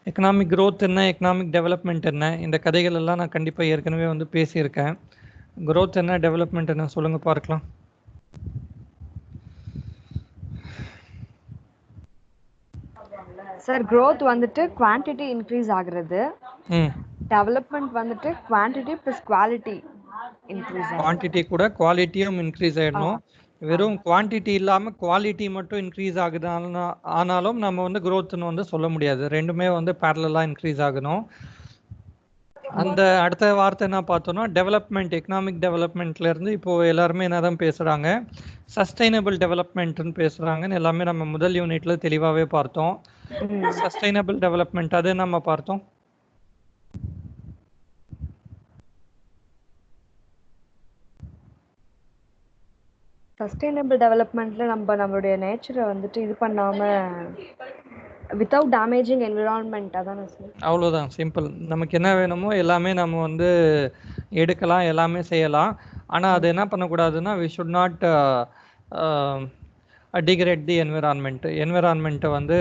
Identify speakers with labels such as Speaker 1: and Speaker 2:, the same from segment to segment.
Speaker 1: Economic growth என்ன, economic development என்ன, இந்த கதைகள் எல்லாம் நான் கண்டிப்பாக ஏற்கனவே வந்து பேசியிருக்கேன். growth என்ன, டெவலப்மெண்ட் என்ன சொல்லுங்க பார்க்கலாம்.
Speaker 2: சார் growth வந்துட்டு குவான்டிட்டி இன்க்ரீஸ் ஆகுறது,
Speaker 1: ம்
Speaker 2: டெவலப்மெண்ட் வந்துட்டு குவான்டிட்டி ப்ளஸ் குவாலிட்டி இன்க்ரீஸ் ஆகுது.
Speaker 1: குவான்டிட்டி கூட குவாலிட்டியும் இன்க்ரீஸ் ஆயிடணும். வெறும் குவான்டிட்டி இல்லாமல் குவாலிட்டி மட்டும் இன்க்ரீஸ் ஆகுது ஆனாலும் நம்ம வந்து growthன்னு வந்து சொல்ல முடியாது. ரெண்டுமே வந்து பேரலாக இன்க்ரீஸ் ஆகணும். அந்த அடுத்த வார்த்தை என்ன பார்த்தோம்னா டெவலப்மெண்ட், எக்கனாமிக் டெவலப்மெண்ட்ல இருந்து இப்போ எல்லாருமே என்னதான் பேசுறாங்க, சஸ்டைனபிள் டெவலப்மெண்ட்னு பேசுறாங்கன்னு எல்லாமே நம்ம முதல் யூனிட்ல தெளிவாகவே பார்த்தோம். சஸ்டைனபிள் டெவலப்மெண்ட் அது நம்ம பார்த்தோம்.
Speaker 2: சஸ்டைனபிள் டெவலப்மெண்ட்ல நம்மளுடைய நேச்சரை வந்துட்டு இது பண்ணாம வித்தவுட் டேமேஜிங் என்விரான்மெண்ட், அதானே சார்?
Speaker 1: அவ்வளோதான், சிம்பிள். நமக்கு என்ன வேணுமோ எல்லாமே நம்ம வந்து எடுக்கலாம், எல்லாமே செய்யலாம். ஆனால் அது என்ன பண்ணக்கூடாதுன்னா வி ஷுட் நாட் டிகிரேட் தி என்விரான்மெண்ட்டை வந்து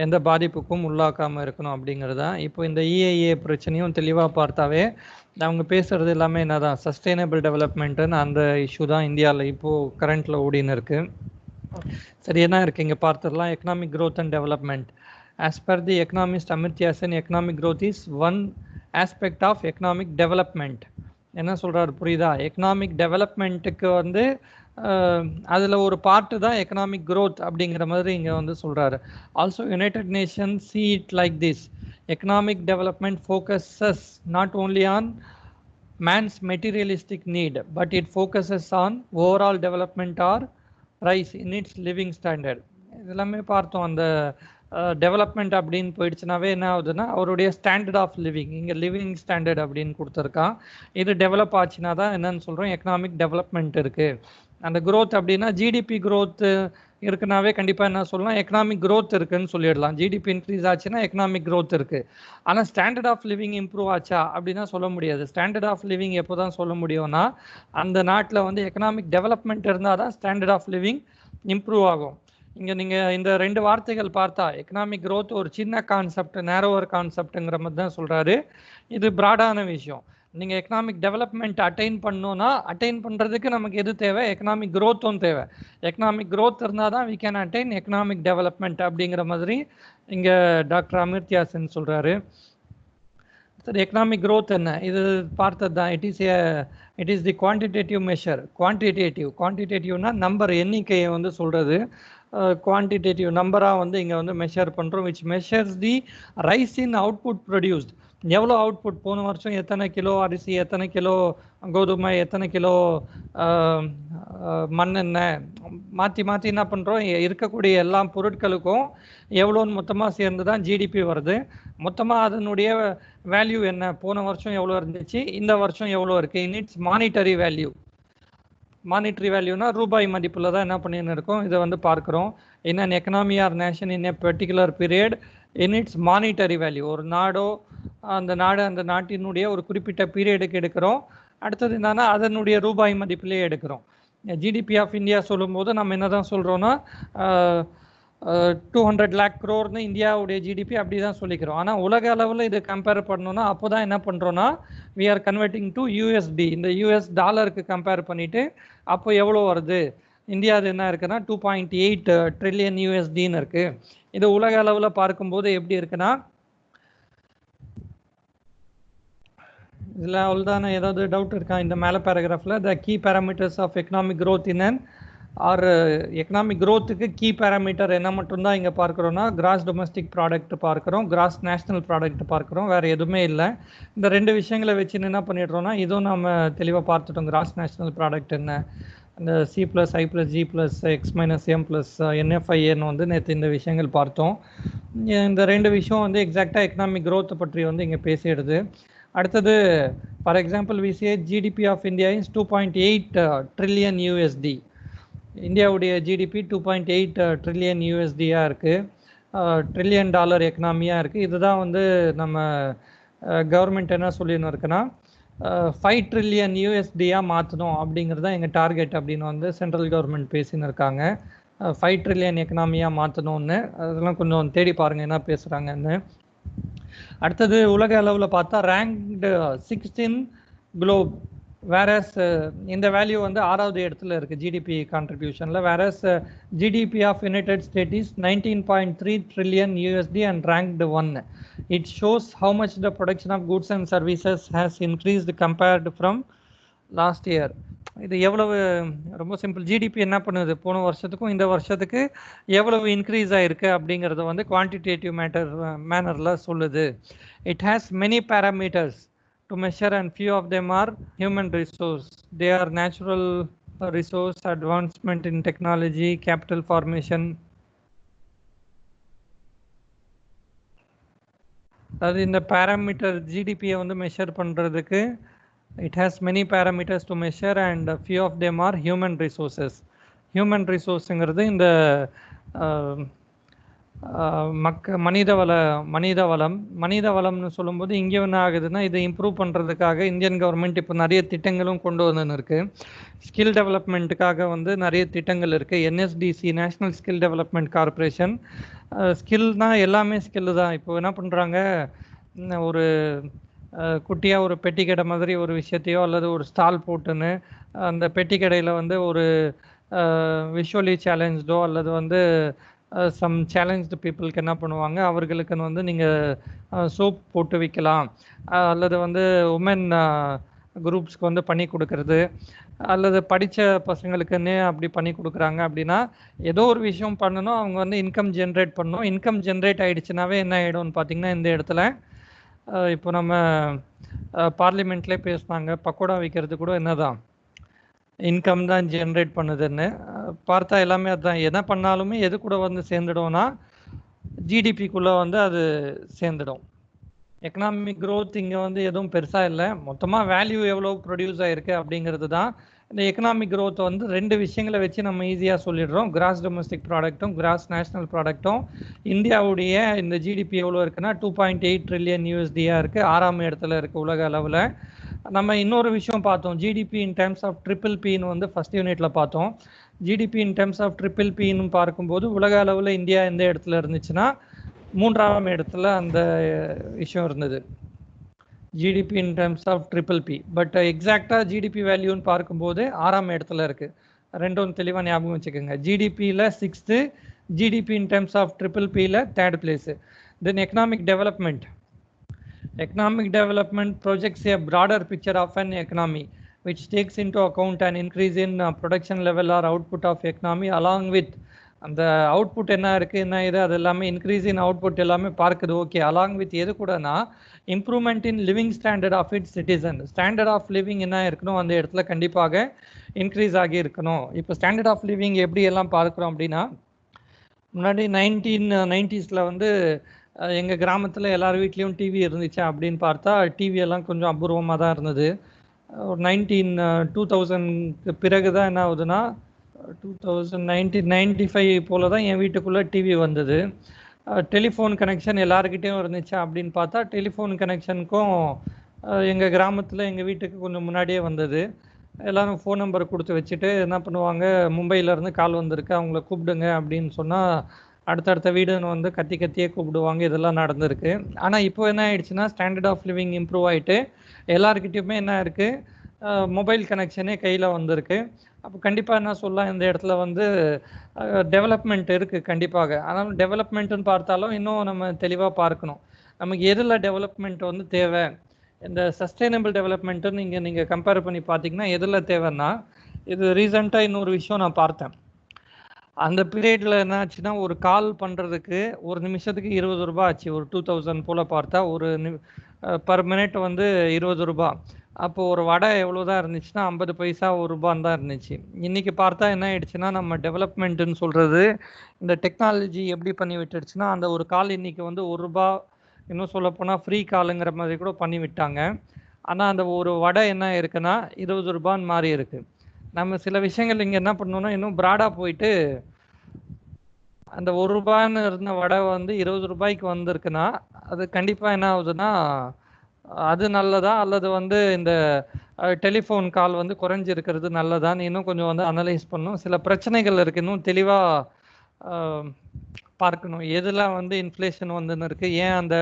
Speaker 1: எந்த பாதிப்புக்கும் உள்ளாக்காமல் இருக்கணும் அப்படிங்கிறது தான். இப்போ இந்த இஐஏ பிரச்சனையும் தெளிவாக பார்த்தாவே அவங்க பேசுகிறது எல்லாமே என்ன தான் சஸ்டைனபிள் டெவலப்மெண்ட்டுன்னு அந்த இஷ்யூ தான் இந்தியாவில் இப்போது கரண்ட்டில் ஓடின்னு இருக்குது. சரி, என்ன இருக்குது இங்கே பார்த்துடலாம். Economic growth and development. As per the economist Amartya Sen, economic growth is one aspect of economic development. என்ன சொல்கிறாரு புரியுதா? எக்கனாமிக் டெவலப்மெண்ட்டுக்கு வந்து அதில் ஒரு பார்ட்டு தான் எக்கனாமிக் growth அப்படிங்கிற மாதிரி இங்கே வந்து சொல்கிறாரு. Also United Nations see it like this. Economic development focuses not only on man's materialistic need, but it focuses on overall development or rise in its living standard. இதெல்லாமே பார்த்தோம். அந்த development அப்படின்னு போயிடுச்சுனாவே என்ன ஆகுதுன்னா அவருடைய ஸ்டாண்டர்ட் ஆஃப் லிவிங், இங்கே living standard அப்படின்னு கொடுத்துருக்கான். இது டெவலப் ஆச்சுன்னா தான் என்னன்னு சொல்கிறோம் எக்கனாமிக் டெவலப்மெண்ட் இருக்குது. அந்த growth அப்படின்னா ஜிடிபி growth இருக்குனாவே கண்டிப்பாக என்ன சொல்லலாம், எக்கனாமிக் growth இருக்குன்னு சொல்லிடலாம். ஜிடிபி இன்க்ரீஸ் ஆச்சுன்னா எக்கனாமிக் growth இருக்குது. ஆனால் ஸ்டாண்டர்ட் ஆஃப் லிவிங் இம்ப்ரூவ் ஆச்சா அப்படின்னா சொல்ல முடியாது. ஸ்டாண்டர்ட் ஆஃப் லிவிங் எப்போ தான் சொல்ல முடியும்னா அந்த நாட்டில் வந்து எக்கனாமிக் டெவலப்மெண்ட் இருந்தால் தான் ஸ்டாண்டர்ட் ஆஃப் லிவிங் இம்ப்ரூவ் ஆகும். இங்கே நீங்கள் இந்த ரெண்டு வார்த்தைகள் பார்த்தா எக்கனாமிக் growth ஒரு சின்ன கான்செப்ட், நேரோவர் கான்செப்ட்டுங்கிற மாதிரி தான் சொல்கிறாரு. இது ப்ராடான விஷயம். நீங்கள் எக்கனாமிக் டெவலப்மெண்ட் அட்டைன் பண்ணணும்னா அட்டைன் பண்ணுறதுக்கு நமக்கு எது தேவை, எக்கனாமிக் growthம் தேவை. எக்கனாமிக் growth இருந்தால் தான் we can attain economic development அப்படிங்கிற மாதிரி இங்கே டாக்டர் அமர்த்தியா சென் சொல்கிறாரு. சரி, எக்கனாமிக் growth என்ன, இது பார்த்தது தான். It is the quantitative measure. குவான்டிடேட்டிவ்னா நம்பர், எண்ணிக்கையை வந்து சொல்கிறது. குவான்டிடேட்டிவ் நம்பராக வந்து இங்கே வந்து மெஷர் பண்ணுறோம். Which measures the rice in output produced. எவ்வளோ அவுட்புட், போன வருஷம் எத்தனை கிலோ அரிசி, எத்தனை கிலோ கோதுமை, எத்தனை கிலோ மண்ணெண்ணெய், மாற்றி மாற்றி என்ன பண்ணுறோம், இருக்கக்கூடிய எல்லா பொருட்களுக்கும் எவ்வளோன்னு மொத்தமாக சேர்ந்து தான் ஜிடிபி வருது. மொத்தமாக அதனுடைய வேல்யூ என்ன, போன வருஷம் எவ்வளோ இருந்துச்சு, இந்த வருஷம் எவ்வளோ இருக்குது, in its monetary value. Monetary வேல்யூனா ரூபாய் மதிப்பில் தான் என்ன பண்ணின்னு இருக்கோம், இதை வந்து பார்க்குறோம். In an economy or nation in a particular period in its monetary value. ஒரு நாடோ அந்த நாட்டினுடைய ஒரு குறிப்பிட்ட பீரியடுக்கு எடுக்கிறோம். அடுத்தது என்னன்னா அதனுடைய ரூபாய் மதிப்பிலே எடுக்கிறோம். ஜிடிபி ஆஃப் இந்தியா சொல்லும்போது நம்ம என்ன தான் சொல்கிறோன்னா 200 lakh crore இந்தியாவுடைய ஜிடிபி அப்படி தான் சொல்லிக்கிறோம். ஆனால் உலக அளவில் இது கம்பேர் பண்ணோன்னா அப்போ தான் என்ன பண்ணுறோன்னா we are converting to USD. இந்த யூஎஸ் டாலருக்கு கம்பேர் பண்ணிவிட்டு அப்போ எவ்வளோ வருது, இந்தியாவில் என்ன இருக்குன்னா 2.8 trillion யூஎஸ்டின்னு இருக்குது. இது உலக அளவில் பார்க்கும்போது எப்படி இருக்குன்னா, இதில் அவ்வளோதானே, ஏதாவது டவுட் இருக்கா இந்த மேலே பேராகிராஃபில்? The key parameters of economic growth in an or economic growthக்கு கீ பேராமீட்டர் என்ன மட்டும்தான் இங்கே பார்க்குறோன்னா கிராஸ் டொமஸ்டிக் ப்ராடக்ட் பார்க்குறோம், கிராஸ் நேஷ்னல் ப்ராடக்ட் பார்க்குறோம், வேறு எதுவுமே இல்லை. இந்த ரெண்டு விஷயங்களை வச்சு என்ன பண்ணிடுறோன்னா இதுவும் நம்ம தெளிவாக பார்த்துட்டோம். கிராஸ் நேஷ்னல் ப்ராடக்ட் என்ன, இந்த C+I+G+X-M+N+FIN வந்து நேற்று இந்த விஷயங்கள் பார்த்தோம். இந்த ரெண்டு விஷயம் வந்து எக்ஸாக்டாக எக்கனாமிக் growth பற்றி வந்து இங்கே பேசிடுது. அடுத்தது for example we say GDP of India is 2.8 trillion USD. இந்தியாவுடைய ஜிடிபி 2.8 trillion USD-யாக இருக்குது. $1 trillion எக்கனாமியாக இருக்குது. இதுதான் வந்து நம்ம கவர்மெண்ட் என்ன சொல்லின்னு இருக்குன்னா 5 trillion USD-யாக மாற்றணும் அப்படிங்கிறது தான் எங்கள் டார்கெட் அப்படின்னு வந்து சென்ட்ரல் கவர்மெண்ட் பேசின்னு இருக்காங்க. 5 trillion எக்கனாமியாக மாற்றணும்னு. அதெல்லாம் கொஞ்சம் தேடி பாருங்கள் என்ன பேசுகிறாங்கன்னு. அடுத்தது உலக அளவில் பார்த்தா ரேங்க்டு 16 குளோப், வேரஸ் இந்த வேல்யூ வந்து 6வது இடத்துல இருக்குது ஜிடிபி கான்ட்ரிபியூஷனில். Whereas GDP of United State is 19.3 trillion USD and ranked 1. It shows how much the production of goods and services has increased compared from last year. இது எவ்வளவு, ரொம்ப simple. GDP என்ன பண்ணுது, போன வருஷத்துக்கும் இந்த வருஷத்துக்கு எவ்வளவு இன்க்ரீஸ் ஆயிருக்கு அப்படிங்கிறத வந்து குவான்டிடேட்டிவ் மேனரில் சொல்லுது. It has many parameters to measure and few of them are human resource. They are natural resource, advancement in technology, capital formation. அது இந்த பேராமீட்டர் ஜிடிபியை வந்து மெஷர் பண்ணுறதுக்கு it has many parameters to measure and few of them are human resources. Human resourceங்கிறது இந்த மனித வளம்னு சொல்லும்போது இங்கே என்ன ஆகுதுன்னா, இதை இம்ப்ரூவ் பண்ணுறதுக்காக இந்தியன் கவர்மெண்ட் இப்போ நிறைய திட்டங்களும் கொண்டு வந்துன்னு இருக்குது. ஸ்கில் டெவலப்மெண்ட்டுக்காக வந்து நிறைய திட்டங்கள் இருக்குது. NSDC, national skill development corporation. ஸ்கில்னால் எல்லாமே ஸ்கில்லு தான். இப்போ என்ன பண்ணுறாங்க, ஒரு குட்டியாக ஒரு பெட்டி கடை மாதிரி ஒரு விஷயத்தையோ அல்லது ஒரு ஸ்டால் போட்டுன்னு அந்த பெட்டி கடையில் வந்து ஒரு விஷுவலி சேலஞ்சோ அல்லது வந்து சம் சேலஞ்சு பீப்புளுக்கு என்ன பண்ணுவாங்க, அவர்களுக்குன்னு வந்து நீங்கள் சோப் போட்டு விற்கலாம், அல்லது வந்து உமன் குரூப்ஸ்க்கு வந்து பண்ணி கொடுக்கறது, அல்லது படித்த பசங்களுக்குன்னே அப்படி பண்ணி கொடுக்குறாங்க. அப்படின்னா ஏதோ ஒரு விஷயம் பண்ணணும், அவங்க வந்து இன்கம் ஜென்ரேட் பண்ணணும். இன்கம் ஜென்ரேட் ஆகிடுச்சுனாவே என்ன ஆகிடும்னு பார்த்தீங்கன்னா, இந்த இடத்துல இப்போ நம்ம பார்லிமெண்ட்லேயே பேசுனாங்க, பக்கோடா விற்கிறது கூட என்னதான் இன்கம் தான் ஜென்ரேட் பண்ணுதுன்னு பார்த்தா எல்லாமே அதுதான். எதை பண்ணாலுமே எது கூட வந்து சேர்ந்துடும்னா ஜிடிபிக்குள்ளே வந்து அது சேர்ந்துடும். எக்கனாமிக் க்ரோத் இங்கே வந்து எதுவும் பெருசாக இல்லை. மொத்தமாக வேல்யூ எவ்வளோ ப்ரொடியூஸ் ஆகிருக்கு அப்படிங்கிறது தான். இந்த எக்கனாமிக் க்ரோத் வந்து ரெண்டு விஷயங்களை வச்சு நம்ம ஈஸியாக சொல்லிடுறோம். கிராஸ் டொமஸ்டிக் ப்ராடக்ட்டும் கிராஸ் நேஷ்னல் ப்ராடக்ட்டும். இந்தியாவுடைய இந்த ஜிடிபி எவ்வளோ இருக்குன்னா 2.8 trillion USD-யாக இருக்குது, 6ஆம் இடத்துல இருக்குது உலக அளவில். நம்ம இன்னொரு விஷயம் பார்த்தோம், ஜிடிபி இன் டேர்ம்ஸ் ஆஃப் PPPன்னு வந்து ஃபஸ்ட் யூனிட்டில் பார்த்தோம். ஜிடிபி இன் டேர்ம்ஸ் ஆஃப் PPPன்னு பார்க்கும்போது உலக அளவில் இந்தியா எந்த இடத்துல இருந்துச்சுன்னா 3ஆம் இடத்துல அந்த விஷயம் இருந்தது, GDP in terms of PPP. But எக்ஸாக்டாக ஜிடிபி வேல்யூன்னு பார்க்கும்போது 6ஆம் இடத்துல இருக்குது. ரெண்டும் தெளிவாக ஞாபகம் வச்சுக்கோங்க. ஜிடிபியில் 6th, GDP in terms of PPPயில் 3rd place. Then economic development projects a broader picture of an economy which takes into account an increase in production level or output of economy along with அந்த output என்ன இருக்குது, என்ன இது, அது எல்லாமே increase in output எல்லாமே பார்க்குது. Okay, along with எது கூடனா improvement in living standard of its citizen. Standard of living என்ன இருக்கணும், அந்த இடத்துல கண்டிப்பாக இன்க்ரீஸ் ஆகி இருக்கணும். இப்போ ஸ்டாண்டர்ட் ஆஃப் லிவிங் எப்படி எல்லாம் பார்க்குறோம் அப்படின்னா, முன்னாடி 1990s வந்து எங்கள் கிராமத்தில் எல்லார் வீட்லேயும் டிவி இருந்துச்சு அப்படின்னு பார்த்தா டிவி எல்லாம் கொஞ்சம் அபூர்வமாக தான் இருந்தது. ஒரு 2000க்கு பிறகு தான் என்ன ஆகுதுன்னா 1995 போல தான் என் வீட்டுக்குள்ளே டிவி வந்தது. டெலிஃபோன் கனெக்ஷன் எல்லாருக்கிட்டேயும் இருந்துச்சு அப்படின்னு பார்த்தா டெலிஃபோன் கனெக்ஷனுக்கும் எங்கள் கிராமத்தில் எங்கள் வீட்டுக்கு கொஞ்சம் முன்னாடியே வந்தது. எல்லோரும் ஃபோன் நம்பர் கொடுத்து வச்சுட்டு என்ன பண்ணுவாங்க, மும்பையிலேருந்து கால் வந்திருக்கு அவங்கள கூப்பிடுங்க அப்படின்னு சொன்னால் அடுத்தடுத்த வீடுன்னு வந்து கத்தியே கூப்பிடுவாங்க. இதெல்லாம் நடந்திருக்கு. ஆனால் இப்போ என்ன ஆயிடுச்சுன்னா ஸ்டாண்டர்ட் ஆஃப் லிவிங் இம்ப்ரூவ் ஆகிட்டு எல்லாருக்கிட்டையுமே என்ன இருக்குது, மொபைல் கனெக்ஷனே கையில் வந்திருக்கு. அப்போ கண்டிப்பாக என்ன சொல்லலாம், இந்த இடத்துல வந்து டெவலப்மெண்ட் இருக்குது கண்டிப்பாக. ஆனால் டெவலப்மெண்ட்டுன்னு பார்த்தாலும் இன்னும் நம்ம தெளிவாக பார்க்கணும், நமக்கு எதில் டெவலப்மெண்ட் வந்து தேவை. இந்த சஸ்டைனபிள் டெவலப்மெண்ட்டுன்னு நீங்கள் கம்பேர் பண்ணி பார்த்தீங்கன்னா எதில் தேவைன்னா, இது ரீசெண்டாக இன்னொரு விஷயம் நான் பார்த்தேன். அந்த பீரியடில் என்ன ஆச்சுன்னா, ஒரு கால் பண்ணுறதுக்கு ஒரு நிமிஷத்துக்கு 20 ரூபா ஆச்சு. ஒரு 2000 போல் பார்த்தா ஒரு பர் மினிட் வந்து 20 ரூபா. அப்போது ஒரு வடை எவ்வளோ தான் இருந்துச்சுன்னா 50 பைசா, 1 ரூபான்னு தான் இருந்துச்சு. இன்றைக்கி பார்த்தா என்ன ஆயிடுச்சுன்னா, நம்ம டெவலப்மெண்ட்டுன்னு சொல்கிறது இந்த டெக்னாலஜி எப்படி பண்ணி விட்டுடுச்சுன்னா, அந்த ஒரு கால் இன்றைக்கி வந்து 1 ரூபா, இன்னும் சொல்லப்போனால் ஃப்ரீ காலுங்கிற மாதிரி கூட பண்ணி விட்டாங்க. ஆனால் அந்த ஒரு வடை என்ன இருக்குன்னா 20 ரூபான்னு மாறி இருக்குது. நம்ம சில விஷயங்கள் இங்கே என்ன பண்ணணும்னா இன்னும் ப்ராடாக போயிட்டு அந்த 1 ரூபான்னு இருந்த வடை வந்து 20 ரூபாய்க்கு வந்திருக்குன்னா அது கண்டிப்பாக என்ன ஆகுதுன்னா, அது நல்லதா அல்லது வந்து இந்த டெலிஃபோன் கால் வந்து குறைஞ்சிருக்கிறது நல்லதான்னு இன்னும் கொஞ்சம் வந்து அனலைஸ் பண்ணணும். சில பிரச்சனைகள் இருக்குது, இன்னும் தெளிவாக பார்க்கணும். எதுல வந்து இன்ஃப்ளேஷன் வந்துன்னு இருக்கு, ஏன் அந்த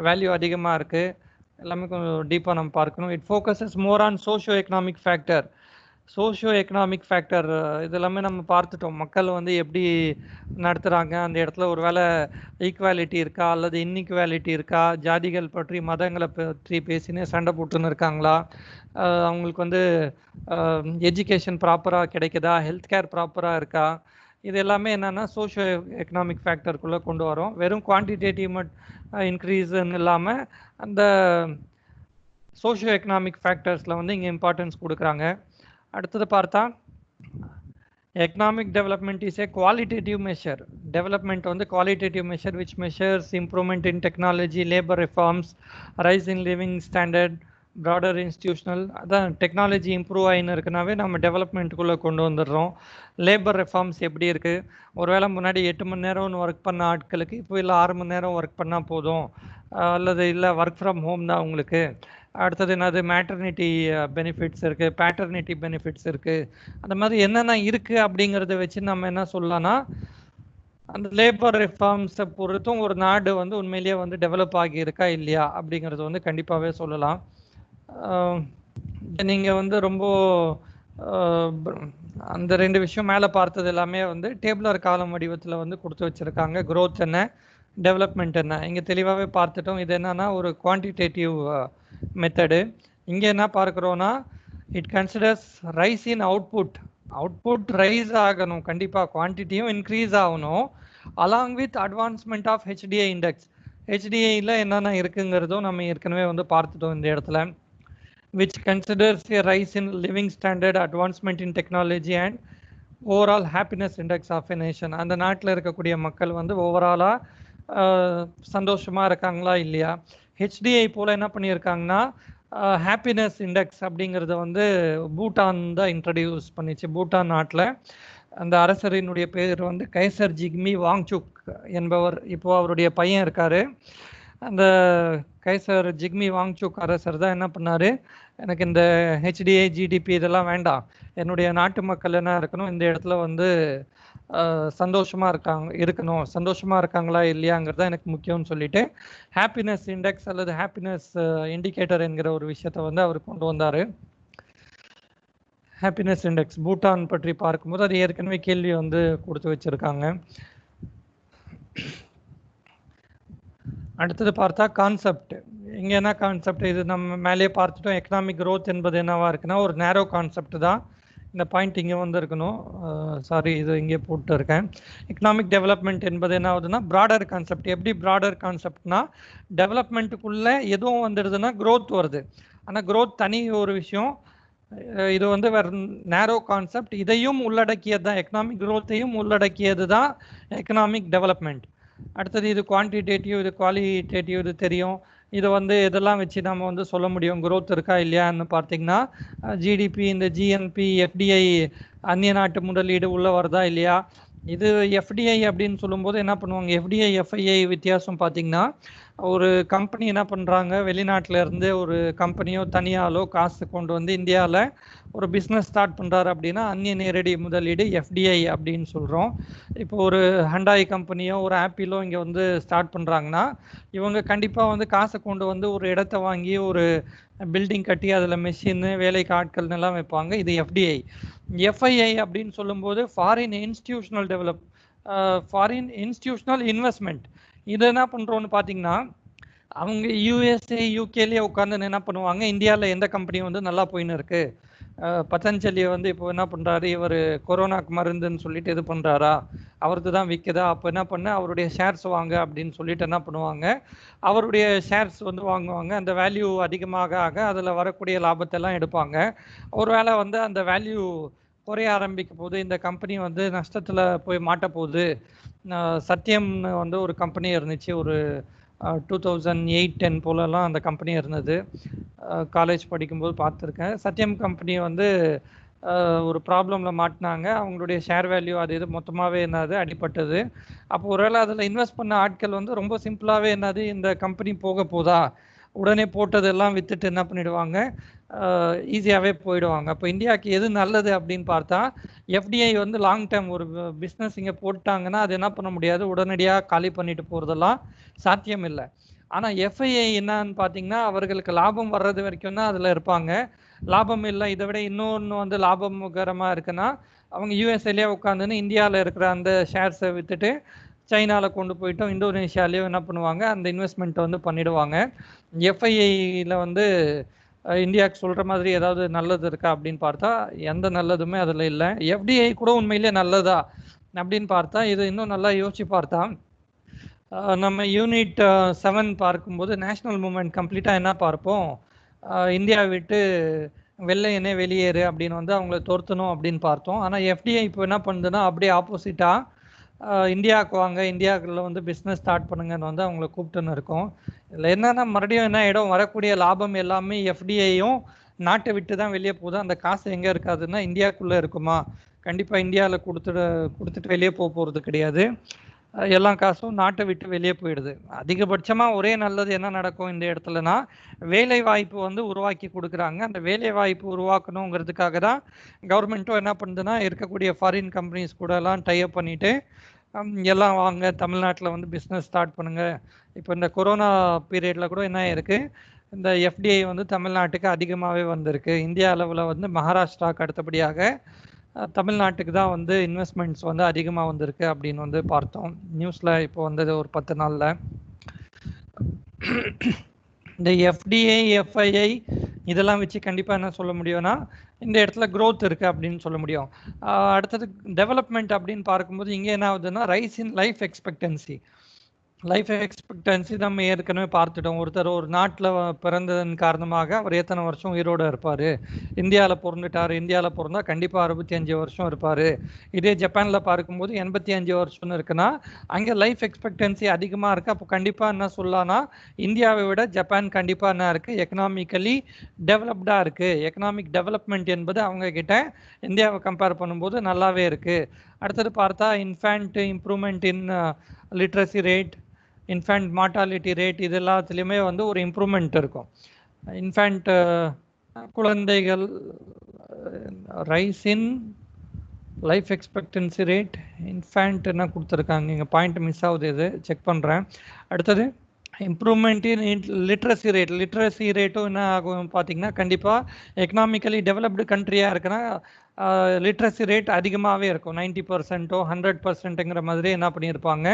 Speaker 1: வேல்யூ அதிகமாக இருக்கு, எல்லாமே கொஞ்சம் டீப்பாக நம்ம பார்க்கணும். It focuses more on socio economic factor. Socio economic factor இதெல்லாமே நம்ம பார்த்துட்டோம். மக்கள் வந்து எப்படி நடத்துகிறாங்க, அந்த இடத்துல ஒரு வேளை ஈக்குவாலிட்டி இருக்கா அல்லது இன்இக்வாலிட்டி இருக்கா, ஜாதிகள் பற்றி மதங்களை பற்றி பேசினே சண்டை போட்டுன்னு இருக்காங்களா, அவங்களுக்கு வந்து எஜுகேஷன் ப்ராப்பராக கிடைக்குதா, ஹெல்த் கேர் ப்ராப்பராக இருக்கா, இது எல்லாமே என்னென்னா சோஷியோ எக்கனாமிக் ஃபேக்டருக்குள்ளே கொண்டு வரோம். வெறும் குவான்டிடேட்டிவ் இன்க்ரீஸ்ன்னு இல்லாமல் அந்த சோஷியோ எக்கனாமிக் ஃபேக்டர்ஸில் வந்து இங்கே இம்பார்ட்டன்ஸ் கொடுக்குறாங்க. அடுத்தது பார்த்தா economic development is a qualitative measure. Development வந்து qualitative measure which measures improvement in technology, labour reforms, rise in living standard, broader institutional. அதான் டெக்னாலஜி இம்ப்ரூவ் ஆகின்னு இருக்குனாவே நம்ம டெவலப்மெண்ட்டுக்குள்ளே கொண்டு வந்துடுறோம். லேபர் ரெஃபார்ம்ஸ் எப்படி இருக்குது, ஒருவேளை முன்னாடி 8 மணி நேரம் ஒர்க் பண்ண ஆட்களுக்கு இப்போ இல்லை 6 மணி நேரம் ஒர்க் பண்ணால் போதும், அல்லது இல்லை ஒர்க் ஃப்ரம் ஹோம் தான் உங்களுக்கு. அடுத்தது என்னது, மேட்டர்னிட்டி பெனிஃபிட்ஸ் இருக்குது, பேட்டர்னிட்டி பெனிஃபிட்ஸ் இருக்குது. அந்த மாதிரி என்னென்ன இருக்குது அப்படிங்கிறத வச்சு நம்ம என்ன சொல்லலாம்னா, அந்த லேபர் ரிஃபார்ம்ஸை பொறுத்தும் ஒரு நாடு வந்து உண்மையிலேயே வந்து டெவலப் ஆகி இருக்கா இல்லையா அப்படிங்கிறது வந்து கண்டிப்பாகவே சொல்லலாம். நீங்கள் வந்து ரொம்ப அந்த 2 விஷயம் மேலே பார்த்தது எல்லாமே வந்து டேபிளர் காலம் வடிவத்தில் வந்து கொடுத்து வச்சுருக்காங்க. க்ரோத் என்ன, டெவலப்மெண்ட் என்ன, இங்கே தெளிவாகவே பார்த்துட்டோம். இது என்னன்னா ஒரு குவான்டிடேட்டிவ் மெத்தடு. இங்கே என்ன பார்க்குறோன்னா, it considers rise in output rise ஆகணும், கண்டிப்பாக குவான்டிட்டியும் இன்க்ரீஸ் ஆகணும், along with advancement of HDI index. ஹெச்டிஐயில் என்னென்ன இருக்குங்கிறதும் நம்ம ஏற்கனவே வந்து பார்த்துட்டோம் இந்த இடத்துல. which considers a rise in living standard, advancement in technology and overall happiness index of a nation. அந்த நாட்டில் இருக்கக்கூடிய மக்கள் வந்து ஓவராலாக சந்தோஷமாக இருக்காங்களா இல்லையா. ஹெச்டிஐ போல் என்ன பண்ணியிருக்காங்கன்னா, ஹாப்பினஸ் இண்டெக்ஸ் அப்படிங்கிறத வந்து பூட்டான் தான் இன்ட்ரடியூஸ் பண்ணிச்சு. பூட்டான் நாட்டில் அந்த அரசரினுடைய பேர் வந்து கைசர் ஜிக்மி வாங்சுக் என்பவர். இப்போது அவருடைய பையன் இருக்கார். அந்த கைசர் ஜிக்மி வாங்சுக் அரசர் தான் என்ன பண்ணார், எனக்கு இந்த ஹெச்டிஐ ஜிடிபி இதெல்லாம் வேண்டாம், என்னுடைய நாட்டு மக்கள் என்ன இருக்கணும், இந்த இடத்துல வந்து சந்தோஷமாக இருக்கணும், சந்தோஷமாக இருக்காங்களா இல்லையாங்கிறதா எனக்கு முக்கியம்னு சொல்லிட்டு ஹாப்பினஸ் இண்டெக்ஸ் அல்லது ஹாப்பினஸ் இண்டிகேட்டர் என்கிற ஒரு விஷயத்தை வந்து அவர் கொண்டு வந்தார். ஹாப்பினஸ் இண்டெக்ஸ் பூட்டான் பற்றி பார்க்கும்போது அது ஏற்கனவே கேள்வி வந்து கொடுத்து வச்சுருக்காங்க. அடுத்தது பார்த்தா கான்செப்ட். இங்கே என்ன கான்செப்ட், இது நம்ம மேலே பார்த்துட்டோம். எக்கனாமிக் க்ரோத் என்பது என்னவா இருக்குன்னா ஒரு நேரோ கான்செப்ட் தான். இந்த பாயிண்ட் இங்கே வந்து இருக்கணும், சாரி இது இங்கே போட்டு இருக்கேன். எக்கனாமிக் டெவலப்மெண்ட் என்பது என்ன ஆகுதுன்னா ப்ராடர் கான்செப்ட். எப்படி ப்ராடர் கான்செப்ட்னா, டெவலப்மெண்ட்டுக்குள்ளே எதுவும் வந்துடுதுன்னா க்ரோத் வருது. ஆனால் க்ரோத் தனி ஒரு விஷயம், இது வந்து வேறு நேரோ கான்செப்ட். இதையும் உள்ளடக்கியது தான், எக்கனாமிக் க்ரோத்தையும் உள்ளடக்கியது தான் எக்கனாமிக் டெவலப்மெண்ட். அடுத்தது இது குவான்டிடேட்டிவ், இது குவாலிட்டேட்டிவ், இது தெரியும். இதை வந்து இதெல்லாம் வச்சு நம்ம வந்து சொல்ல முடியும் க்ரோத் இருக்கா இல்லையான்னு பார்த்தீங்கன்னா, ஜிடிபி, இந்த ஜிஎன்பி, எஃப்டிஐ, அந்நிய நாட்டு முதலீடு உள்ளே வருதா இல்லையா. இது எஃப்டிஐ அப்படின்னு சொல்லும்போது என்ன பண்ணுவாங்க, எஃப்டிஐ எஃப்ஐஐ வித்தியாசம் பார்த்தீங்கன்னா, ஒரு கம்பெனி என்ன பண்ணுறாங்க, வெளிநாட்டில் இருந்து ஒரு கம்பெனியோ தனியாலோ காசு கொண்டு வந்து இந்தியாவில் ஒரு பிஸ்னஸ் ஸ்டார்ட் பண்ணுறாரு அப்படின்னா அந்நிய நேரடி முதலீடு எஃப்டிஐ அப்படின்னு சொல்கிறோம். இப்போ ஒரு ஹண்டாய் கம்பெனியோ ஒரு ஆப்பிளோ இங்கே வந்து ஸ்டார்ட் பண்ணுறாங்கன்னா, இவங்க கண்டிப்பாக வந்து காசை கொண்டு வந்து ஒரு இடத்த வாங்கி ஒரு பில்டிங் கட்டி அதில் மெஷின், வேலைக்கு ஆட்கள் எல்லாம் வைப்பாங்க. இது எஃப்டிஐ. எஃப்ஐஐ அப்படின்னு சொல்லும்போது ஃபாரின் இன்ஸ்டிடியூஷனல் இன்வெஸ்ட்மெண்ட். இது என்ன பண்ணுறோன்னு பார்த்தீங்கன்னா, அவங்க யூஎஸ்ஏ யூகேலேயே உட்காந்து என்ன பண்ணுவாங்க, இந்தியாவில் எந்த கம்பெனி வந்து நல்லா போயின்னு இருக்குது, பதஞ்சலி வந்து இப்போ என்ன பண்ணுறாரு, இவர் கொரோனாக்கு மருந்துன்னு சொல்லிட்டு இது பண்ணுறாரா, அவருக்கு தான் விற்குதா, அப்போ என்ன பண்ண அவருடைய ஷேர்ஸ் வாங்க அப்படின்னு சொல்லிட்டு என்ன பண்ணுவாங்க, அவருடைய ஷேர்ஸ் வந்து வாங்குவாங்க. அந்த வேல்யூ அதிகமாக ஆக அதில் வரக்கூடிய லாபத்தெல்லாம் எடுப்பாங்க. ஒரு வேளை வந்து அந்த வேல்யூ குறைய ஆரம்பிக்கும் போது இந்த கம்பெனி வந்து நஷ்டத்தில் போய் மாட்ட போகுது. சத்யம்னு வந்து ஒரு கம்பெனி இருந்துச்சு, ஒரு 2008-10 போலலாம் அந்த கம்பெனி இருந்தது. காலேஜ் படிக்கும்போது பார்த்துருக்கேன். சத்யம் கம்பெனி வந்து ஒரு ப்ராப்ளமில் மாட்டினாங்க. அவங்களுடைய ஷேர் வேல்யூ அது இது மொத்தமாகவே என்னது அடிப்பட்டது. அப்போ ஒருவேளை அதில் இன்வெஸ்ட் பண்ண ஆட்கள் வந்து ரொம்ப சிம்பிளாகவே என்னது, இந்த கம்பெனி போக போதா, உடனே போட்டதெல்லாம் விற்றுட்டு என்ன பண்ணிடுவாங்க, ஈஸியாகவே போயிடுவாங்க. அப்போ இந்தியாவுக்கு எது நல்லது அப்படின்னு பார்த்தா, எஃப்டிஐ வந்து லாங் டேர்ம் ஒரு பிஸ்னஸ் இங்கே போட்டாங்கன்னா அது என்ன பண்ண முடியாது, உடனடியாக காலி பண்ணிட்டு போகிறதெல்லாம் சாத்தியம் இல்லை. ஆனால் எஃப்ஐஐ என்னன்னு பார்த்தீங்கன்னா, அவர்களுக்கு லாபம் வர்றது வரைக்கும் தான் அதில் இருப்பாங்க. லாபம் இல்லை, இதை விட இன்னொன்று வந்து லாபகரமாக இருக்குன்னா, அவங்க யூஎஸ்ஏலேயே உட்காந்துன்னு இந்தியாவில் இருக்கிற அந்த ஷேர்ஸை விற்றுட்டு சைனாவில் கொண்டு போயிட்டோம், இந்தோனேஷியாலேயும் என்ன பண்ணுவாங்க, அந்த இன்வெஸ்ட்மெண்ட்டை வந்து பண்ணிடுவாங்க. எஃப்ஐஐயில் வந்து இந்தியாவுக்கு சொல்கிற மாதிரி ஏதாவது நல்லது இருக்கா அப்படின்னு பார்த்தா எந்த நல்லதுமே அதில் இல்லை. எஃப்டிஐ கூட உண்மையிலேயே நல்லதா அப்படின்னு பார்த்தா இது இன்னும் நல்லா யோசிச்சு பார்த்தா, நம்ம யூனிட் 7 பார்க்கும்போது நேஷ்னல் மூமெண்ட் கம்ப்ளீட்டாக என்ன பார்ப்போம், இந்தியாவை விட்டு வெள்ளையனே வெளியேறு அப்படின்னு வந்து அவங்கள துரத்தணும் அப்படின்னு பார்த்தோம். ஆனால் எஃப்டிஐ இப்போ என்ன பண்ணுதுன்னா அப்படியே ஆப்போசிட்டாக இந்தியாவுக்கு வாங்க, இந்தியாவுக்குள்ள வந்து பிஸ்னஸ் ஸ்டார்ட் பண்ணுங்கன்னு வந்து அவங்கள கூப்பிட்டுன்னு இருக்கோம். இதில் என்னன்னா மறுபடியும் என்ன இடம் வரக்கூடிய லாபம் எல்லாமே எஃப்டிஐயும் நாட்டை விட்டு தான் வெளியே போகுது. அந்த காசு எங்கே இருக்காதுன்னா இந்தியாவுக்குள்ளே இருக்குமா? கண்டிப்பாக இந்தியாவில் கொடுத்துட்டு வெளியே போகிறது கிடையாது. எல்லா காசும் நாட்டை விட்டு வெளியே போயிடுது. அதிகபட்சமாக ஒரே நல்லது என்ன நடக்கும் இந்த இடத்துலனா, வேலை வாய்ப்பு வந்து உருவாக்கி கொடுக்குறாங்க. அந்த வேலை வாய்ப்பு உருவாக்கணுங்கிறதுக்காக தான் கவர்மெண்ட்டும் என்ன பண்ணுதுன்னா இருக்கக்கூடிய ஃபாரின் கம்பெனிஸ் கூட எல்லாம் டைப் பண்ணிட்டு எல்லாம் வாங்க தமிழ்நாட்டில் வந்து பிஸ்னஸ் ஸ்டார்ட் பண்ணுங்க. இப்போ இந்த கொரோனா பீரியட்ல கூட என்ன இருக்கு, இந்த எஃப்டிஐ வந்து தமிழ்நாட்டுக்கு அதிகமாகவே வந்திருக்கு. இந்தியா அளவில் வந்து மகாராஷ்டிராவுக்கு அடுத்தபடியாக தமிழ்நாட்டுக்கு தான் வந்து இன்வெஸ்ட்மெண்ட்ஸ் வந்து அதிகமாக வந்திருக்கு அப்படின்னு வந்து பார்த்தோம் நியூஸில். இப்போ வந்தது ஒரு 10 நாளில். இந்த எஃப்டிஐ எஃப்ஐஐ இதெல்லாம் வச்சு கண்டிப்பாக என்ன சொல்ல முடியும்னா இந்த இடத்துல க்ரோத் இருக்குது அப்படின்னு சொல்ல முடியும். அடுத்தது டெவலப்மெண்ட் அப்படின்னு பார்க்கும்போது இங்கே என்ன ஆகுதுன்னா rice in life expectancy. Life expectancy நம்ம ஏற்கனவே பார்த்துட்டோம். ஒருத்தர் ஒரு நாட்டில் பிறந்ததன் காரணமாக அவர் எத்தனை வருஷம் உயிரோடு இருப்பார். இந்தியாவில் பிறந்துட்டார், இந்தியாவில் பிறந்தால் கண்டிப்பாக 65 வருஷம் இருப்பார். இதே ஜப்பானில் பார்க்கும்போது 85 வருஷம்னு இருக்குன்னா அங்கே லைஃப் எக்ஸ்பெக்டன்சி அதிகமாக இருக்குது. அப்போ கண்டிப்பாக என்ன சொல்லலாம்னா இந்தியாவை விட ஜப்பான் கண்டிப்பாக என்ன இருக்குது, எக்கனாமிக்கலி டெவலப்டாக இருக்குது. எக்கனாமிக் டெவலப்மெண்ட் என்பது அவங்கக்கிட்ட இந்தியாவை கம்பேர் பண்ணும்போது நல்லாவே இருக்குது. அடுத்தது பார்த்தா இன்ஃபேண்ட் இம்ப்ரூவ்மெண்ட் இன் literacy rate, infant mortality rate, இது எல்லாத்துலேயுமே வந்து ஒரு இம்ப்ரூவ்மெண்ட் இருக்கும். இன்ஃபேண்ட் குழந்தைகள் rice in life expectancy rate, infant என்ன கொடுத்துருக்காங்க இங்கே, பாயிண்ட் மிஸ் ஆகுது, இது செக் பண்ணுறேன். அடுத்தது இம்ப்ரூவ்மெண்ட் இன் லிட்ரஸி ரேட். லிட்ரஸி ரேட்டும் என்ன ஆகும் பார்த்தீங்கன்னா கண்டிப்பாக எக்கனாமிக்கலி டெவலப்டு கண்ட்ரியாக இருக்குன்னா லிட்ரஸி ரேட் அதிகமாகவே இருக்கும். 90%ஓ 100%ங்கிற மாதிரி என்ன பண்ணியிருப்பாங்க.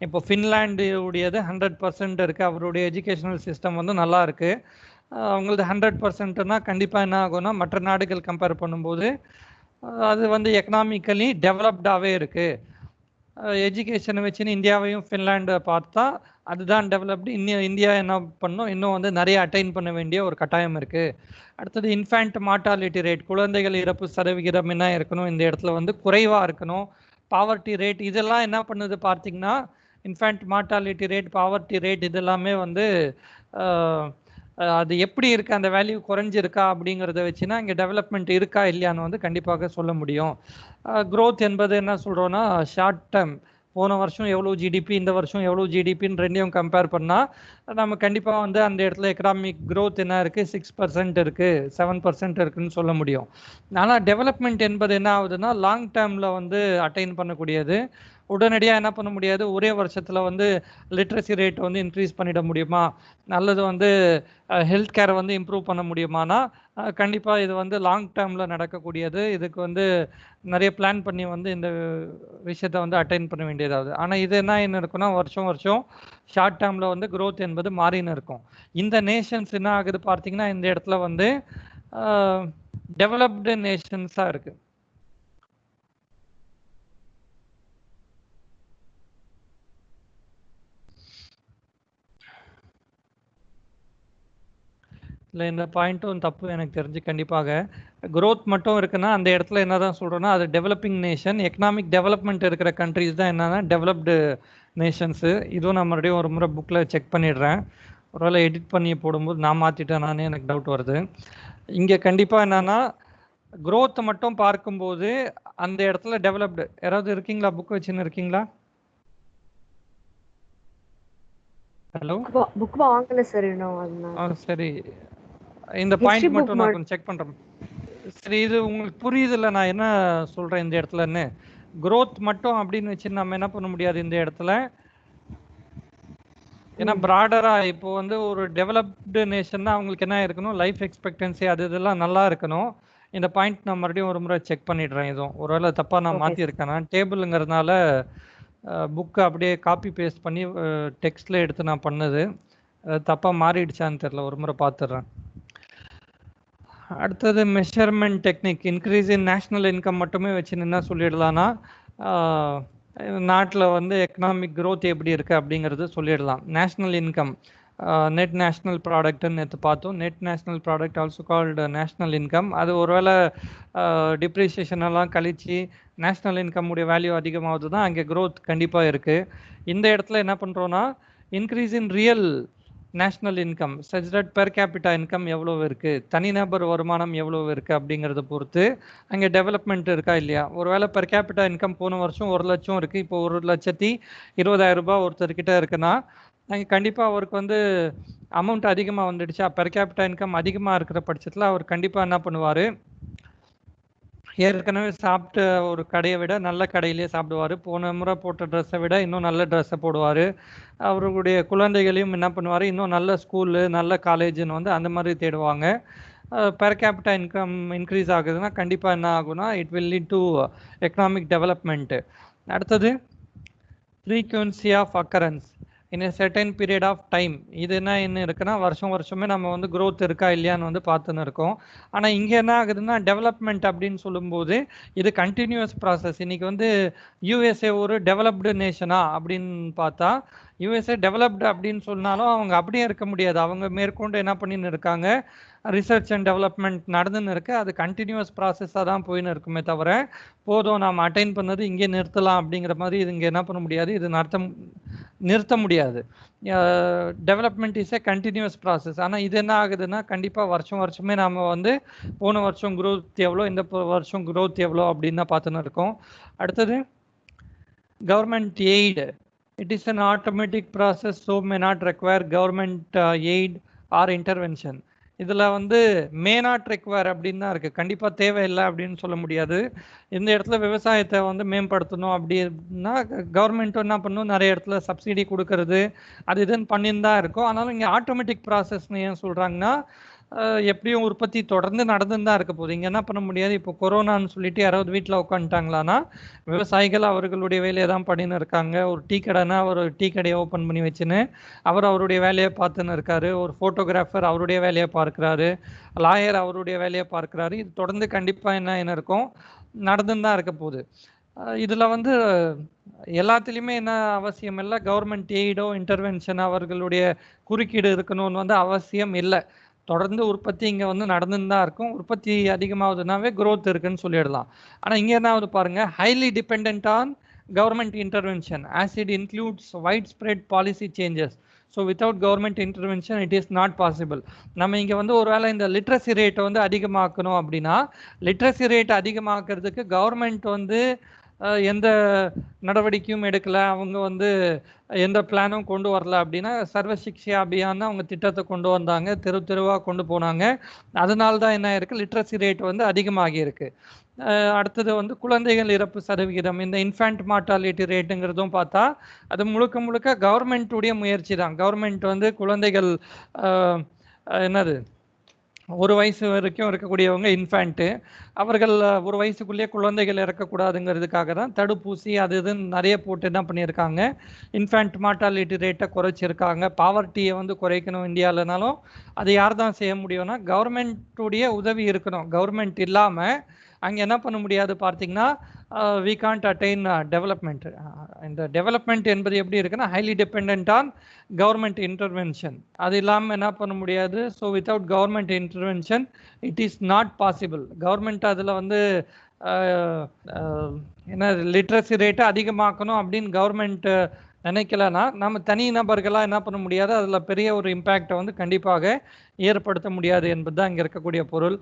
Speaker 1: இப்போ ஃபின்லாண்டு உடையது 100% இருக்குது. அவருடைய எஜுகேஷனல் சிஸ்டம் வந்து நல்லா இருக்குது. அவங்களது 100%னா கண்டிப்பாக என்ன ஆகும்னா மற்ற நாடுகள் கம்பேர் பண்ணும்போது அது வந்து எக்கனாமிக்கலி டெவலப்டாகவே இருக்குது. எஜுகேஷனை வச்சுன்னு இந்தியாவையும் ஃபின்லாண்டை பார்த்தா அதுதான் டெவலப்டு. இந்தியா என்ன பண்ணணும், இன்னும் வந்து நிறைய அட்டைன் பண்ண வேண்டிய ஒரு கட்டாயம் இருக்குது. அடுத்தது இன்ஃபேண்ட் மார்டாலிட்டி ரேட், குழந்தைகள் இறப்பு சதவிகிதம் என்ன இருக்கணும் இந்த இடத்துல வந்து குறைவாக இருக்கணும். பாவர்ட்டி ரேட் இதெல்லாம் என்ன பண்ணுது பார்த்தீங்கன்னா infant mortality rate, poverty rate இதெல்லாமே வந்து அது எப்படி இருக்குது, அந்த வேல்யூ குறைஞ்சிருக்கா அப்படிங்கிறத வச்சுன்னா இங்கே டெவலப்மெண்ட் இருக்கா இல்லையான்னு வந்து கண்டிப்பாக சொல்ல முடியும். க்ரோத் என்பது என்ன சொல்கிறோன்னா ஷார்ட் டேர்ம், போன வருஷம் எவ்வளோ ஜிடிபி, இந்த வருஷம் எவ்வளோ ஜிடிபின்னு ரெண்டையும் கம்பேர் பண்ணால் நம்ம கண்டிப்பாக வந்து அந்த இடத்துல எக்கனாமிக் க்ரோத் என்ன இருக்குது, 6% இருக்குது, 7% இருக்குதுன்னு சொல்ல முடியும். ஆனால் டெவலப்மெண்ட் என்பது என்ன ஆகுதுன்னா லாங் டேர்மில் வந்து அட்டைன் பண்ணக்கூடியது. உடனடியாக என்ன பண்ண முடியாது, ஒரே வருஷத்தில் வந்து லிட்ரஸி ரேட் வந்து இன்க்ரீஸ் பண்ணிட முடியுமா, நல்லது வந்து ஹெல்த் கேரை வந்து இம்ப்ரூவ் பண்ண முடியுமானா கண்டிப்பாக இது வந்து லாங் டேர்மில் நடக்கக்கூடியது. இதுக்கு வந்து நிறைய பிளான் பண்ணி வந்து இந்த விஷயத்தை வந்து அட்டைன் பண்ண வேண்டியதாகுது. ஆனால் இது என்ன இருக்குன்னா வருஷம் வருஷம் ஷார்ட் டேர்மில் வந்து க்ரோத் என்பது மாறின்னு இருக்கும். இந்த நேஷன்ஸ் என்ன ஆகுது பார்த்தீங்கன்னா இந்த இடத்துல வந்து டெவலப்டு நேஷன்ஸாக இருக்குது. இல்லை இந்த பாயிண்ட்டும் தப்பு எனக்கு தெரிஞ்சு. கண்டிப்பாக க்ரோத் மட்டும் இருக்குன்னா அந்த இடத்துல என்ன தான் சொல்கிறோன்னா அது டெவலப்பிங் நேஷன். எக்கனாமிக் டெவலப்மெண்ட் இருக்கிற கண்ட்ரிஸ் தான் என்னன்னா டெவலப்டு நேஷன்ஸு. இதுவும் நான் மறுபடியும் ஒரு முறை புக்கில் செக் பண்ணிடுறேன். ஒருவேளை எடிட் பண்ணி போடும்போது நான் மாற்றிட்டேன் நானே, எனக்கு டவுட் வருது. இங்கே கண்டிப்பாக என்னன்னா க்ரோத் மட்டும் பார்க்கும்போது அந்த இடத்துல டெவலப்டு. யாராவது இருக்கீங்களா, புக் வச்சுன்னு இருக்கீங்களா? ஹலோ,
Speaker 2: புக் வாங்கல சார் இன்னும். அதனால
Speaker 1: சரி. இந்த
Speaker 2: ஹிஸ்ட்ரி
Speaker 1: பாயிண்ட்
Speaker 2: புக்
Speaker 1: மட்டும் நான் கொஞ்சம் செக் பண்றேன். சரி, இது உங்களுக்கு புரியுதுல்ல நான் என்ன சொல்றேன் இந்த இடத்துலன்னு? growth மட்டும் அப்படின்னு வச்சு நம்ம என்ன பண்ண முடியாது இந்த இடத்துல. ஏன்னா ப்ராடரா இப்போ வந்து ஒரு டெவலப்டு நேஷன்னா அவங்களுக்கு என்ன இருக்கணும், லைஃப் எக்ஸ்பெக்டன்சி அது இதெல்லாம் நல்லா இருக்கணும். இந்த பாயிண்ட் நான் மறுபடியும் ஒரு முறை செக் பண்ணிடுறேன். இதுவும் ஒருவேளை தப்பா நான்
Speaker 2: ஓகே சார்.
Speaker 1: மாத்திருக்கேன். நான் டேபிள்ங்கிறதுனால புக்கை அப்படியே காப்பி பேஸ்ட் பண்ணி டெக்ஸ்ட்ல எடுத்து நான் பண்ணது. தப்பா மாறிடுச்சான்னு தெரியல, ஒரு முறை பார்த்துடுறேன். அடுத்தது measurement technique. Increase in national income மட்டுமே வச்சு என்ன சொல்லிடலாம்னா, நாட்டில் வந்து எக்கனாமிக் growth எப்படி இருக்குது அப்படிங்கிறது சொல்லிடலாம். நேஷ்னல் இன்கம், நெட் நேஷ்னல் ப்ராடக்ட்னு நேற்று பார்த்தோம். Net national product also called national income. அது ஒருவேளை டிப்ரிசியேஷன் எல்லாம் கழிச்சு நேஷ்னல் இன்கம் உடைய வேல்யூ அதிகமாகுது தான் அங்கே growth கண்டிப்பாக இருக்குது. இந்த இடத்துல என்ன பண்ணுறோன்னா, increase in real national income such that per capita income எவ்வளோ இருக்குது, தனிநபர் வருமானம் எவ்வளோ இருக்குது அப்படிங்கிறத பொறுத்து அங்கே டெவலப்மெண்ட் இருக்கா இல்லையா. ஒருவேளை பெர் கேபிட்டா இன்கம் போன வருஷம் 1 லட்சம் இருக்குது, இப்போ 1,20,000 ரூபாய் ஒருத்தர்கிட்ட இருக்குன்னா அங்கே கண்டிப்பாக அவருக்கு வந்து அமௌண்ட் அதிகமாக வந்துடுச்சா, பெர் கேபிட்டா இன்கம் அதிகமாக இருக்கிற பட்சத்தில் அவர் கண்டிப்பாக என்ன பண்ணுவார், ஏற்கனவே சாப்பிட்ட ஒரு கடையை விட நல்ல கடையிலேயே சாப்பிடுவார். போன முறை போட்ட ட்ரெஸ்ஸை விட இன்னும் நல்ல ட்ரெஸ்ஸை போடுவார். அவர்களுடைய குழந்தைகளையும் என்ன பண்ணுவார், இன்னும் நல்ல ஸ்கூலு நல்ல காலேஜுன்னு வந்து அந்த மாதிரி தேடுவாங்க. பெர் கேபிட்டா இன்கம் இன்க்ரீஸ் ஆகுதுன்னா கண்டிப்பாக என்ன ஆகுனா, it will lead to economic development. அடுத்தது frequency of occurrence in a certain period of time. இது என்ன இருக்குன்னா, வருஷம் வருஷமே நம்ம வந்து growth இருக்கா இல்லையான்னு வந்து பார்த்துன்னு இருக்கோம். ஆனால் இங்கே என்ன ஆகுதுன்னா, டெவலப்மெண்ட் அப்படின்னு சொல்லும்போது இது கண்டினியூஸ் ப்ராசஸ். இன்னைக்கு வந்து யூஎஸ்ஏ ஒரு டெவலப்டு நேஷனா அப்படின்னு பார்த்தா, யூஎஸ்ஏ டெவலப்டு அப்படின்னு சொன்னாலும் அவங்க அப்படியே இருக்க முடியாது. அவங்க மேற்கொண்டு என்ன பண்ணின்னு இருக்காங்க, ரிசர்ச் அண்ட் டெவலப்மெண்ட் நடந்துன்னு இருக்கு. அது கண்டினியூஸ் ப்ராசஸாக தான் போயின்னு இருக்குமே தவிர, போதும் நாம் அட்டைன் பண்ணது இங்கே நிறுத்தலாம் அப்படிங்கிற மாதிரி இது இங்கே என்ன பண்ண முடியாது, இது நிறுத்த முடியாது. Development is a continuous process. ஆனால் இது என்ன ஆகுதுன்னா, கண்டிப்பாக வருஷம் வருஷமே நாம் வந்து போன வருஷம் growth எவ்வளோ, இந்த வருஷம் growth எவ்வளோ அப்படின்னு தான் பார்த்துன்னு இருக்கோம். அடுத்தது government aid. It is an automatic process, so may not require government aid or intervention. இதில் வந்து மே நாட் ரெக்வயர் அப்படின்னு தான் இருக்குது. கண்டிப்பாக தேவையில்லை அப்படின்னு சொல்ல முடியாது. இந்த இடத்துல விவசாயத்தை வந்து மேம்படுத்தணும் அப்படின்னா கவர்மெண்ட்டும் என்ன பண்ணணும், நிறைய இடத்துல சப்சிடி கொடுக்கறது அது இதுன்னு பண்ணின்னு தான் இருக்கும். ஆனாலும் இங்கே ஆட்டோமேட்டிக் ப்ராசஸ்ன்னு ஏன் சொல்கிறாங்கன்னா, எப்படியும் உற்பத்தி தொடர்ந்து நடந்துன்னு தான் இருக்க போகுது. இங்கே என்ன பண்ண முடியாது, இப்போ கொரோனான்னு சொல்லிட்டு யாராவது வீட்டில் உட்காந்துட்டாங்களான்னா விவசாயிகள் அவர்களுடைய வேலையை தான் பண்ணின்னு இருக்காங்க. ஒரு டீ கடைனா ஒரு டீ கடையை ஓப்பன் பண்ணி வச்சுன்னு அவருடைய வேலையை பார்த்துன்னு இருக்காரு. ஒரு ஃபோட்டோகிராஃபர் அவருடைய வேலையை பார்க்குறாரு. லாயர் அவருடைய வேலையை பார்க்குறாரு. இது தொடர்ந்து கண்டிப்பாக என்ன இருக்கும், நடந்துன்னு தான் இருக்க போகுது. இதில் வந்து எல்லாத்துலேயுமே என்ன அவசியம் இல்லை, கவர்மெண்ட் எய்டோ இன்டர்வென்ஷன் அவர்களுடைய குறுக்கீடு இருக்கணும்னு வந்து அவசியம் இல்லை. தொடர்ந்து உற்பத்தி இங்கே வந்து நடந்துன்னு தான் இருக்கும். உற்பத்தி அதிகமாகுதுனாவே growth இருக்குன்னு சொல்லிடலாம். ஆனால் இங்கே என்ன ஆகுது பாருங்க, highly depend on government intervention as it includes widespread policy changes. So without government intervention it is not possible. நம்ம இங்கே வந்து ஒருவேளை இந்த லிட்ரஸி ரேட்டை வந்து அதிகமாக்கணும் அப்படின்னா, லிட்ரஸி ரேட் அதிகமாக்குறதுக்கு கவர்மெண்ட் வந்து எந்த நடவடிக்கையும் எடுக்கலை, அவங்க வந்து எந்த பிளானும் கொண்டு வரல அப்படின்னா, சர்வ சிக்ஷா அபியான் அவங்க திட்டத்தை கொண்டு வந்தாங்க, தெருவாக கொண்டு போனாங்க. அதனால தான் என்ன இருக்குது, லிட்ரஸி ரேட் வந்து அதிகமாகி இருக்கு. அடுத்தது வந்து குழந்தைகள் இறப்பு சதவிகிதம், இந்த இன்ஃபேண்ட் மார்டாலிட்டி ரேட்டுங்கிறதும் பார்த்தா அது முழுக்க கவர்மெண்ட்டுடைய முயற்சி தான். கவர்மெண்ட் வந்து குழந்தைகள் என்னது 1 வயசு வரைக்கும் இருக்கக்கூடியவங்க இன்ஃபேண்ட்டு, அவர்கள் 1 வயசுக்குள்ளேயே குழந்தைகள் இறக்கக்கூடாதுங்கிறதுக்காக தான் தடுப்பூசி அது இதுன்னு நிறைய போட்டு என்ன பண்ணியிருக்காங்க, இன்ஃபேண்ட் மார்டாலிட்டி ரேட்டை குறைச்சிருக்காங்க. பாவர்ட்டியை வந்து குறைக்கணும் இந்தியாவிலனாலும் அது யார் தான் செய்ய முடியும்னா, கவர்மெண்ட்டுடைய உதவி இருக்கணும். கவர்மெண்ட் இல்லாமல் அங்கே என்ன பண்ண முடியாது பார்த்தீங்கன்னா, வி கான்ட் அட்டைன் டெவலப்மெண்ட். இந்த டெவலப்மெண்ட் என்பது எப்படி இருக்குன்னா, highly depend on government intervention. அது இல்லாமல் என்ன பண்ண முடியாது. So without government intervention it is not possible. Government அதில் வந்து என்ன லிட்ரஸி ரேட்டை அதிகமாக்கணும் அப்படின்னு கவர்மெண்ட் நினைக்கலன்னா, நம்ம தனி நபர்களாக என்ன பண்ண முடியாது, அதில் பெரிய ஒரு இம்பேக்டை வந்து கண்டிப்பாக ஏற்படுத்த முடியாது என்பது தான் இங்கே இருக்கக்கூடிய பொருள்.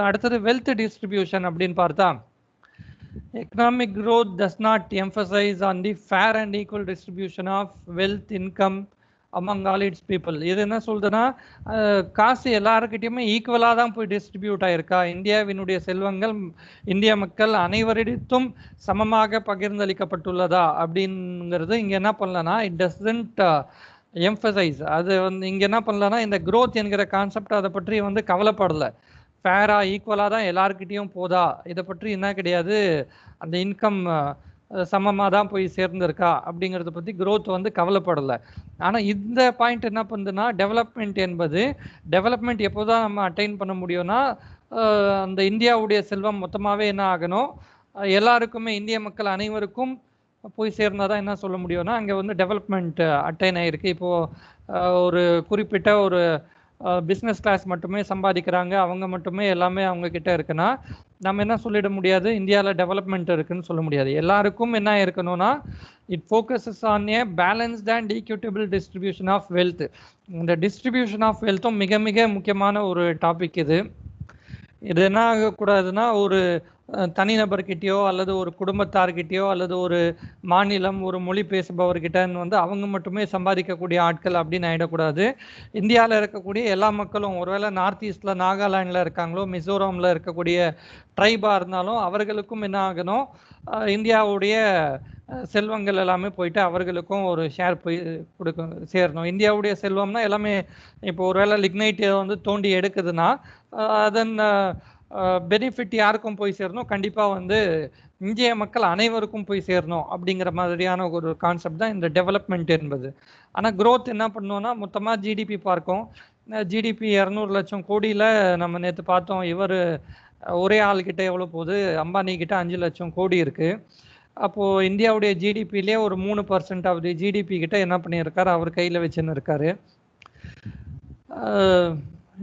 Speaker 1: அடுத்தது வெல்த் டிஸ்ட்ரிபியூஷன் அப்படின்னு பார்த்தா, economic growth does not emphasize on the fair and equal distribution of wealth, income among all its people. இது என்ன சொல்றதுன்னா காசு எல்லாருக்கிட்டையுமே ஈக்குவலாக தான் போய் டிஸ்ட்ரிபியூட் ஆயிருக்கா, இந்தியாவினுடைய செல்வங்கள் இந்திய மக்கள் அனைவரிடத்தும் சமமாக பகிர்ந்தளிக்கப்பட்டுள்ளதா அப்படிங்கிறது இங்க என்ன பண்ணலன்னா இட் டசன்ட் எம்பசைஸ். அது வந்து இங்க என்ன பண்ணலன்னா இந்த growth என்கிற கான்செப்ட் அதை பற்றி வந்து கவலைப்படலை. ஃபேரா ஈக்குவலாக தான் எல்லாருக்கிட்டையும் போதா, இதை பற்றி என்ன கிடையாது, அந்த இன்கம் சமமாக தான் போய் சேர்ந்திருக்கா அப்படிங்கிறத பற்றி growth வந்து கவலைப்படலை. ஆனால் இந்த பாயிண்ட் என்ன பண்ணுதுன்னா டெவலப்மெண்ட் என்பது டெவலப்மெண்ட் எப்போதான் நம்ம அட்டைன் பண்ண முடியும்னா அந்த இந்தியாவுடைய செல்வம் மொத்தமாகவே என்ன ஆகணும், எல்லாருக்குமே இந்திய மக்கள் அனைவருக்கும் போய் சேர்ந்தாதான் என்ன சொல்ல முடியும்னா அங்கே வந்து டெவலப்மெண்ட் அட்டைன் ஆகிருக்கு. இப்போது ஒரு குறிப்பிட்ட ஒரு பிஸ்னஸ் கிளாஸ் மட்டுமே சம்பாதிக்கிறாங்க, அவங்க மட்டுமே எல்லாமே அவங்க கிட்ட இருக்குன்னா நம்ம என்ன சொல்லிட முடியாது, இந்தியாவில் டெவலப்மெண்ட் இருக்குன்னு சொல்ல முடியாது. எல்லாருக்கும் என்ன இருக்கணும்னா it focuses on a balanced and equitable distribution of wealth. இந்த டிஸ்ட்ரிபியூஷன் ஆஃப் வெல்த்தும் மிக மிக முக்கியமான ஒரு டாபிக் இது. இது என்ன ஆகக்கூடாதுன்னா ஒரு தனிநபர்கிட்டயோ அல்லது ஒரு குடும்பத்தார்கிட்டயோ அல்லது ஒரு மாநிலம் ஒரு மொழி பேசுபவர்கிட்டன்னு வந்து அவங்க மட்டுமே சம்பாதிக்கக்கூடிய ஆட்கள் அப்படின்னு ஆகிடக்கூடாது. இந்தியாவில் இருக்கக்கூடிய எல்லா மக்களும், ஒருவேளை நார்த் ஈஸ்டில் நாகாலாண்டில் இருக்காங்களோ மிசோரமில் இருக்கக்கூடிய ட்ரைபாக இருந்தாலும் அவர்களுக்கும் என்ன ஆகணும், இந்தியாவுடைய செல்வங்கள் எல்லாமே போயிட்டு அவர்களுக்கும் ஒரு ஷேர் போய் சேரணும். இந்தியாவுடைய செல்வம்னா எல்லாமே இப்போ ஒருவேளை லிக்னைட் வந்து தோண்டி எடுக்குதுன்னா அதன் பெனிஃபிட் யாருக்கும் போய் சேரணும், கண்டிப்பாக வந்து இந்திய மக்கள் அனைவருக்கும் போய் சேரணும் அப்படிங்கிற மாதிரியான ஒரு கான்செப்ட் தான் இந்த டெவலப்மெண்ட் என்பது. ஆனால் growth என்ன பண்ணோம்னா மொத்தமாக ஜிடிபி பார்க்கும். ஜிடிபி 200 லட்சம் கோடியில் நம்ம நேற்று பார்த்தோம், இவர் ஒரே ஆள்கிட்ட எவ்வளோ போகுது, அம்பானி கிட்ட 5 லட்சம் கோடி இருக்குது. அப்போது இந்தியாவுடைய ஜிடிபிலே ஒரு 3% ஆஃப் தி ஜிடிபி கிட்ட என்ன பண்ணியிருக்காரு, அவர் கையில் வச்சுன்னு இருக்காரு.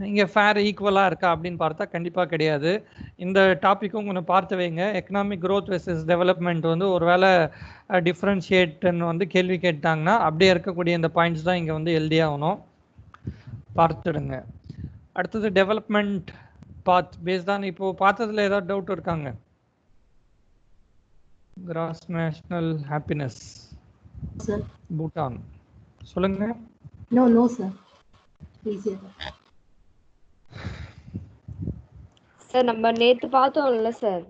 Speaker 1: இங்கே ஃபேர் ஈக்குவலாக இருக்கா அப்படின்னு பார்த்தா கண்டிப்பாக கிடையாது. இந்த டாப்பிக்கும் கொஞ்சம் பார்த்து வைங்க. எக்கனாமிக் growth வெர்சஸ் டெவலப்மெண்ட் வந்து ஒரு வேளை டிஃப்ரென்ஷியேட்னு வந்து கேள்வி கேட்டாங்கன்னா அப்படியே இருக்கக்கூடிய இந்த பாயிண்ட்ஸ் தான் இங்கே வந்து எழுதி ஆகணும், பார்த்துடுங்க. அடுத்தது டெவலப்மெண்ட் பாத் பேஸ்ட் தான். இப்போது பார்த்ததுல ஏதாவது டவுட் இருக்காங்க? கிராஸ் நேஷனல் ஹாப்பினஸ் பூட்டான் சொல்லுங்க.
Speaker 3: No sir, easy.
Speaker 2: சார் நம்ம நேத்து பார்த்தோம்ல சார்,